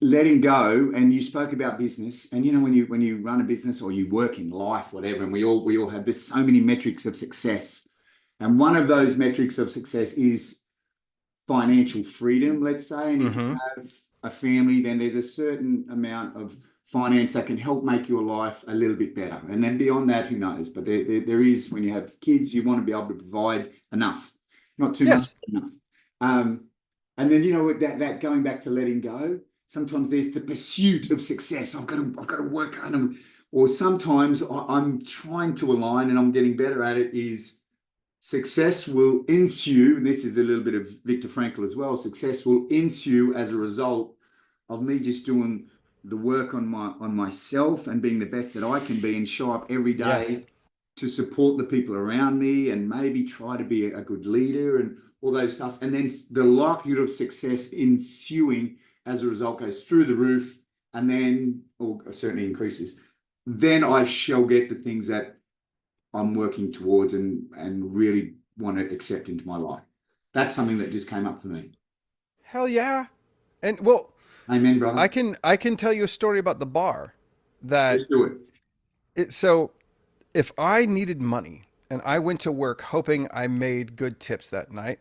letting go, and you spoke about business, and when you run a business or you work in life, whatever, and we all have, there's so many metrics of success, and one of those metrics of success is financial freedom, let's say. And if you Hmm. have a family, then there's a certain amount of finance that can help make your life a little bit better. And then beyond that, who knows? But there is, when you have kids, you want to be able to provide enough, not too much, Yes. but enough. Um, and then with that going back to letting go, sometimes there's the pursuit of success. I've got to work hard, or sometimes I'm trying to align, and I'm getting better at it. Is success will ensue, and this is a little bit of Viktor Frankl as well. Success will ensue as a result of me just doing the work on myself and being the best that I can be, and show up every day Yes. to support the people around me, and maybe try to be a good leader and all those stuff. And then the likelihood of success ensuing as a result goes through the roof, and then, or certainly increases. Then I shall get the things that I'm working towards and really want to accept into my life. That's something that just came up for me. Hell yeah. And well, Amen, I brother. can I can tell you a story about the bar that Let's do it. so if I needed money and I went to work hoping I made good tips that night,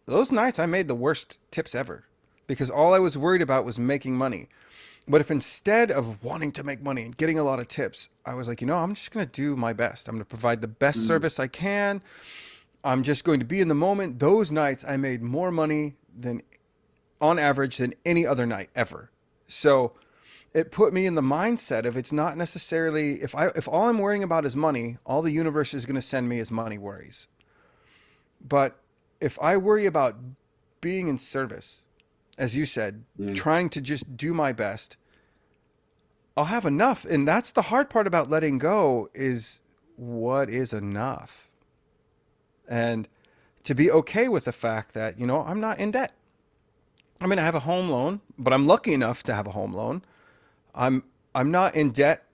those nights I made the worst tips ever because all I was worried about was making money. But if instead of wanting to make money and getting a lot of tips, I was like, I'm just going to do my best. I'm going to provide the best Mm, service I can. I'm just going to be in the moment. Those nights I made more money than on average than any other night ever. So it put me in the mindset of it's not necessarily if all I'm worrying about is money, all the universe is going to send me is money worries. But if I worry about being in service, as you said, yeah. trying to just do my best, I'll have enough. And that's the hard part about letting go is what is enough. And to be okay with the fact that, I'm not in debt. I mean, I have a home loan, but I'm lucky enough to have a home loan. I'm I'm not in debt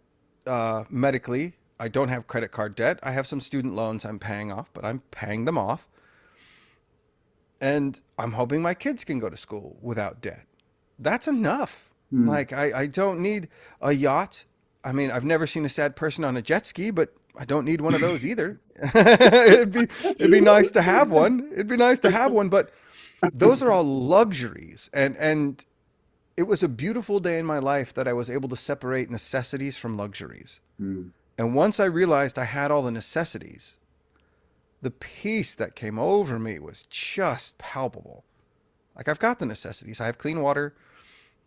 medically. I don't have credit card debt. I have some student loans I'm paying off, but I'm paying them off. And I'm hoping my kids can go to school without debt. That's enough. Mm. Like, I don't need a yacht. I mean, I've never seen a sad person on a jet ski, but I don't need one of those either. It'd be nice to have one. It'd be nice to have one, but those are all luxuries. And it was a beautiful day in my life that I was able to separate necessities from luxuries. Mm. And once I realized I had all the necessities, the peace that came over me was just palpable. Like, I've got the necessities. I have clean water.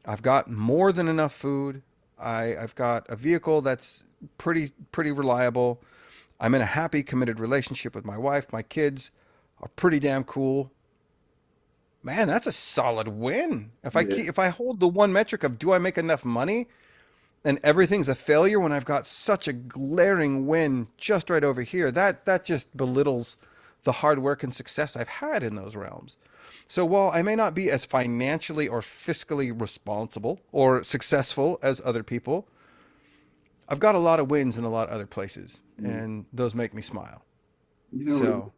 I've got more than enough food. I've got a vehicle that's pretty reliable. I'm in a happy, committed relationship with my wife. My kids are pretty damn cool. Man, that's a solid win. Yeah. If I hold the one metric of do I make enough money and everything's a failure when I've got such a glaring win just right over here, that just belittles the hard work and success I've had in those realms. So while I may not be as financially or fiscally responsible or successful as other people, I've got a lot of wins in a lot of other places, Mm. and those make me smile. You know, So,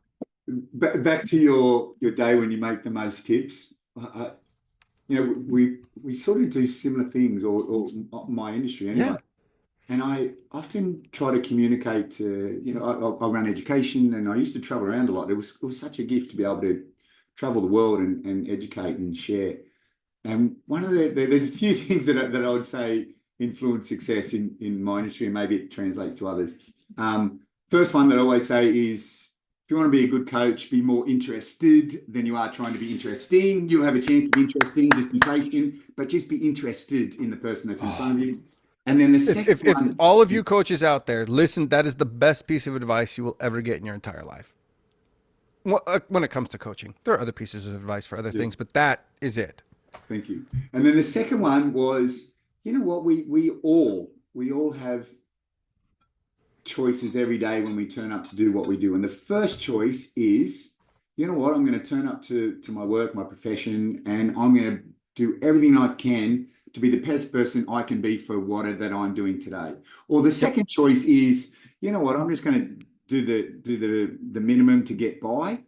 back to your day when you make the most tips. We sort of do similar things, or my industry anyway. yeah. And I often try to communicate to, I run education, and I used to travel around a lot. It was such a gift to be able to travel the world and educate and share. And there's a few things that I would say influence success in my industry, and maybe it translates to others. First one that I always say is, if you want to be a good coach, be more interested than you are trying to be interesting. You'll have a chance to be interesting, just be patient, but just be interested in the person that's in front Oh, of you. And then the if, second if if one, all of you coaches out there listen, that is the best piece of advice you will ever get in your entire life. When it comes to coaching, there are other pieces of advice for other yeah, things, but that is it. thank you. And then the second one was, you know what, we all have choices every day when we turn up to do what we do. And the first choice is, you know what, I'm going to turn up to my work, my profession, and I'm going to do everything I can to be the best person I can be for what that I'm doing today. Or the Yep. second choice is, you know what, I'm just going to do the minimum to get by.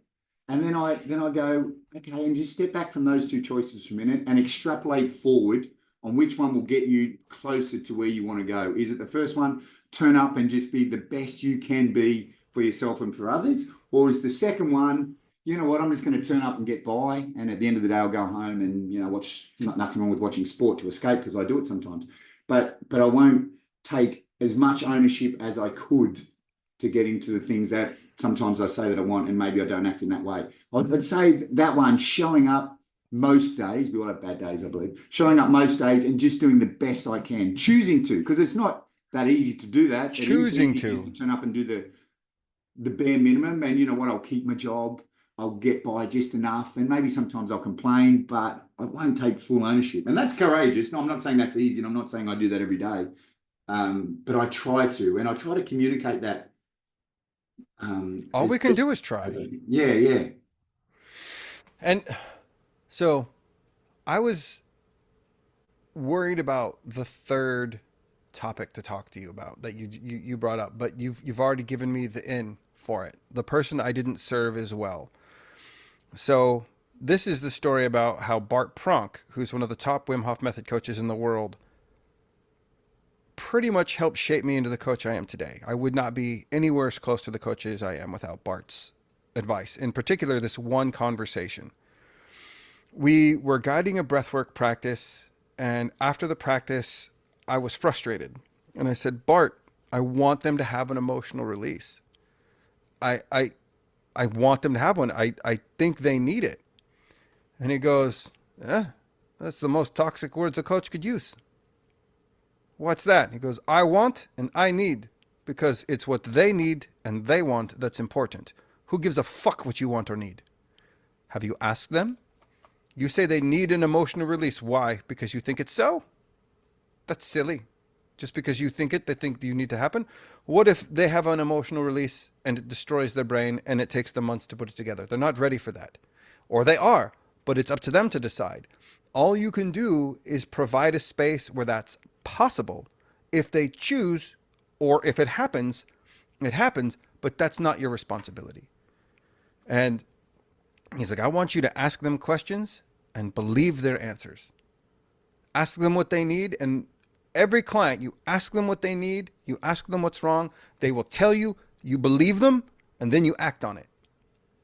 And then I go, okay, and just step back from those two choices for a minute and extrapolate forward on which one will get you closer to where you want to go. Is it the first one, turn up and just be the best you can be for yourself and for others? Or is the second one, you know what, I'm just going to turn up and get by, and at the end of the day, I'll go home and, you know, watch, nothing wrong with watching sport to escape, because I do it sometimes, but I won't take as much ownership as I could to get into the things that sometimes I say that I want, and maybe I don't act in that way. I'd say that one, showing up most days, we all have bad days, I believe, showing up most days and just doing the best I can, choosing to, because it's not that easy to do that. Choosing to turn up and do the bare minimum, and you know what, I'll keep my job, I'll get by just enough, and maybe sometimes I'll complain, but I won't take full ownership. And that's courageous. No, I'm not saying that's easy, and I'm not saying I do that every day, but I try to, and I try to communicate that. All we can do is try. Yeah. And so I was worried about the third topic to talk to you about that you brought up, but you've already given me the in for it. The person I didn't serve as well. So this is the story about how Bart Pronk, who's one of the top Wim Hof Method coaches in the world, pretty much helped shape me into the coach I am today. I would not be anywhere as close to the coach as I am without Bart's advice. In particular, this one conversation. We were guiding a breathwork practice, and after the practice, I was frustrated. And I said, Bart, I want them to have an emotional release. I want them to have one. I think they need it. And he goes, that's the most toxic words a coach could use. What's that? He goes, I want and I need, because it's what they need and they want that's important. Who gives a fuck what you want or need? Have you asked them? You say they need an emotional release. Why? Because you think it's so? That's silly. Just because you think it, they think you need to happen. What if they have an emotional release and it destroys their brain and it takes them months to put it together? They're not ready for that. Or they are, but it's up to them to decide. All you can do is provide a space where that's possible. If they choose, or if it happens, but that's not your responsibility. And he's like, I want you to ask them questions and believe their answers. Ask them what they need, and every client, you ask them what they need, you ask them what's wrong, they will tell you, you believe them, and then you act on it.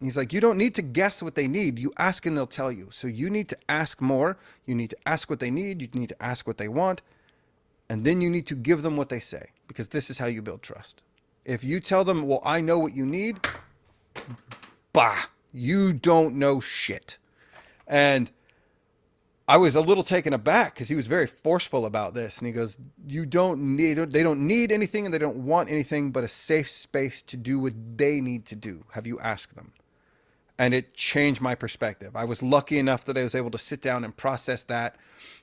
He's like, you don't need to guess what they need. You ask and they'll tell you. So you need to ask more. You need to ask what they need. You need to ask what they want. And then you need to give them what they say, because this is how you build trust. If you tell them, well, I know what you need, bah, you don't know shit. And I was a little taken aback because he was very forceful about this. And he goes, they don't need anything and they don't want anything but a safe space to do what they need to do. Have you asked them? And it changed my perspective. I was lucky enough that I was able to sit down and process that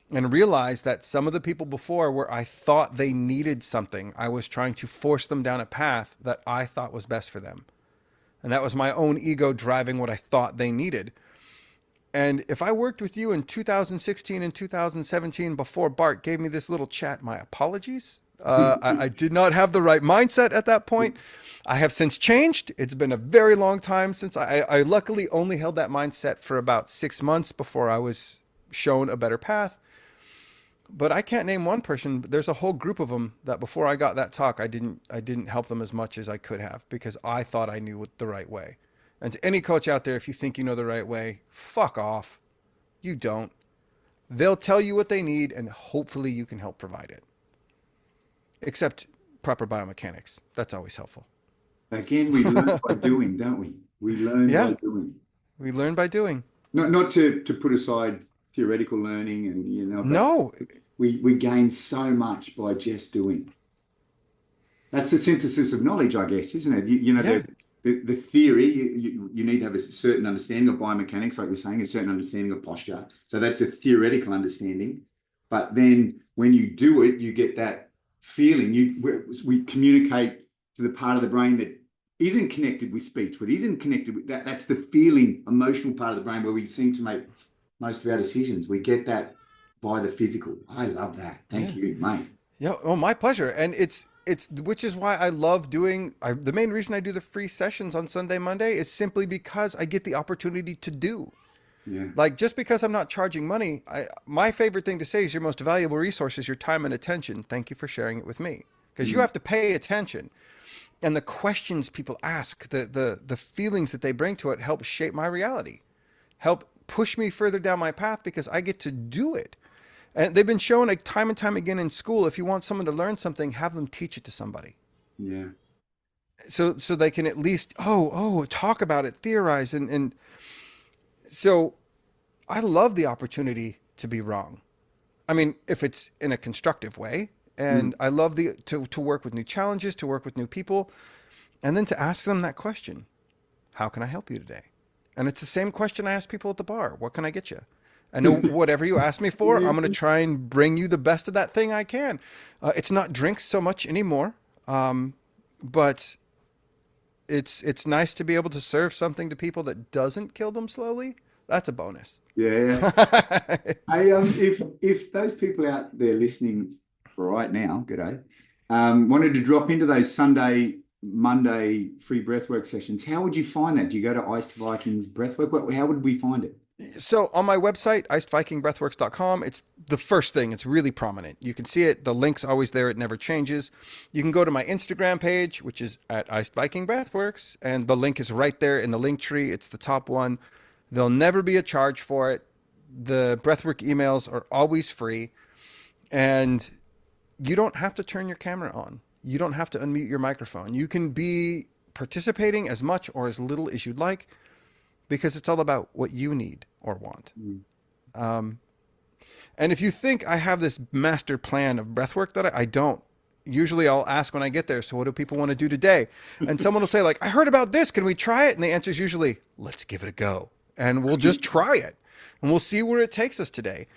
and realize that some of the people before, where I thought they needed something, I was trying to force them down a path that I thought was best for them. And that was my own ego driving what I thought they needed. And if I worked with you in 2016 and 2017 before Bart gave me this little chat, my apologies. I did not have the right mindset at that point. I have since changed. It's been a very long time since I luckily only held that mindset for about 6 months before I was shown a better path. But I can't name one person. There's a whole group of them that before I got that talk, I didn't help them as much as I could have, because I thought I knew the right way. And to any coach out there, if you think you know the right way, fuck off. You don't. They'll tell you what they need, and hopefully you can help provide it. Except proper biomechanics. That's always helpful. Again, we learn by doing, don't we? We learn by doing. We learn by doing. Not to put aside theoretical learning, and no, we gain so much by just doing. That's the synthesis of knowledge, I guess, isn't it? The theory, you need to have a certain understanding of biomechanics, like we're saying, a certain understanding of posture. So that's a theoretical understanding. But then when you do it, you get that feeling. We communicate to the part of the brain that isn't connected with speech, but isn't connected with that. That's the feeling, emotional part of the brain where we seem to make most of our decisions. We get that by the physical. I love that. Thank you, mate. Yeah, well, my pleasure. And it's which is why I love doing, the main reason I do the free sessions on Sunday, Monday is simply because I get the opportunity to do. Yeah. Like, just because I'm not charging money, my favorite thing to say is your most valuable resource is your time and attention. Thank you for sharing it with me. Because you Mm. have to pay attention. And the questions people ask, the feelings that they bring to it help shape my reality, help push me further down my path because I get to do it. And they've been shown like time and time again in school, if you want someone to learn something, have them teach it to somebody. Yeah. So they can at least, talk about it, theorize. And so I love the opportunity to be wrong. I mean, if it's in a constructive way, Mm. and I love to work with new challenges, to work with new people, and then to ask them that question, how can I help you today? And it's the same question I ask people at the bar. What can I get you? I know whatever you ask me for, I'm going to try and bring you the best of that thing I can. It's not drinks so much anymore, but it's nice to be able to serve something to people that doesn't kill them slowly. That's a bonus. Yeah. If those people out there listening right now, g'day, wanted to drop into those Sunday, Monday free breathwork sessions, how would you find that? Do you go to Iced Vikings Breathwork? How would we find it? So on my website, icedvikingbreathworks.com, it's the first thing. It's really prominent. You can see it. The link's always there. It never changes. You can go to my Instagram page, which is at Iced Viking Breathworks, and the link is right there in the link tree. It's the top one. There'll never be a charge for it. The breathwork emails are always free, and you don't have to turn your camera on. You don't have to unmute your microphone. You can be participating as much or as little as you'd like, because it's all about what you need or want. Mm. And if you think I have this master plan of breathwork, that I don't. Usually I'll ask when I get there, so what do people want to do today? And someone will say, like, I heard about this. Can we try it? And the answer is usually, let's give it a go. And we'll just try it. And we'll see where it takes us today.